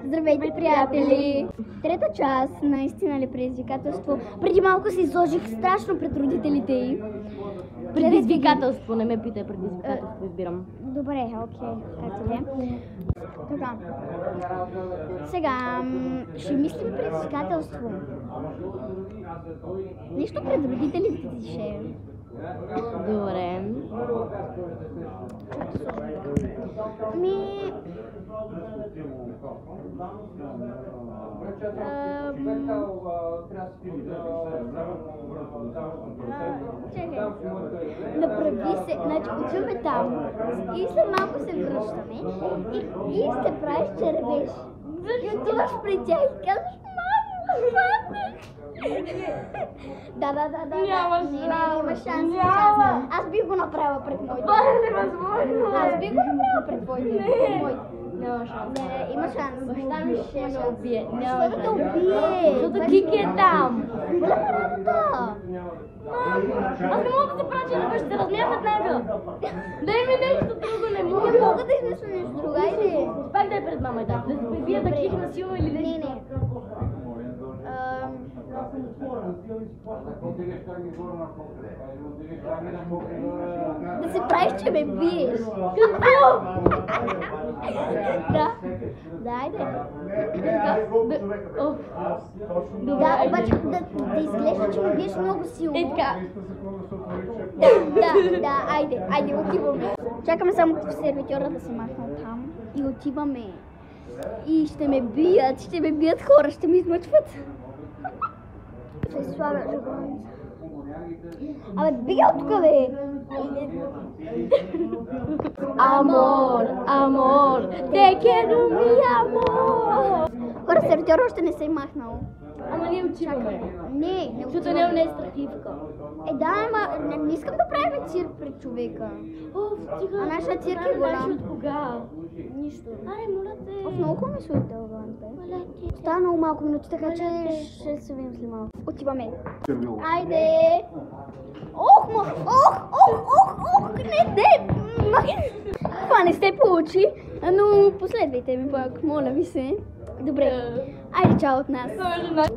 Здравейте, приятели! Трета част на Истина ли предизвикателство. Преди малко се изложих страшно пред родителите й. Предизвикателство, не ме питай, предизвикателство избирам. Добре, окей, както де. Така. Сега, ще мислим предизвикателство. Нещо пред родителите ти ще... Добре. Чакай. Направи се, значи отиваме там и след малко се връщаме и ще правиш, че ревеш. И отиваш при тях и казваш, мамо, Да. Няма Има шанс. Няма. Аз бих го направила пред моите. Това е невъзможно. Аз бих го направила пред твоите. Няма шанс. Не, има шанс. Баща ми ще ме убие. Защо да те убие? Защото Кики е там. Голяма работа. Аз не мога да се правя, че да ще размия веднага. Дай ми нещо друго, не мога. Не мога да измисля нещо друго, айде. Пак да е пред мама, да. Да се прибия да ких на сила или Не. нещо. Да се правиш, че ме биеш. Да, айде. Да, обаче да изглежда, че ме биеш много силно. Е така. Да, айде, отиваме. Чакаме само сервитьора да се махне от там и отиваме. И ще ме бият хора, ще ме измъчват. Ще слабя жаганица. Абе, бига от тук, бе! Амор, te quiero mi amor. Хора, сервитьора още не се е махнал. Ама ние отиваме. Не Защото отиваме. не е стративка. Да, ама не искам да правим цирк пред човека. А нашия цирк е голям. От кога? Нищо. Аре, моля те. Много ми се отдълвам, бе. Става много малко минути, така че ще се видим след малко. Отиваме. Айде! Ох, не! Това не се получи, но последвайте ми пак, моля ви се. Добре, айде чао от нас. Айде.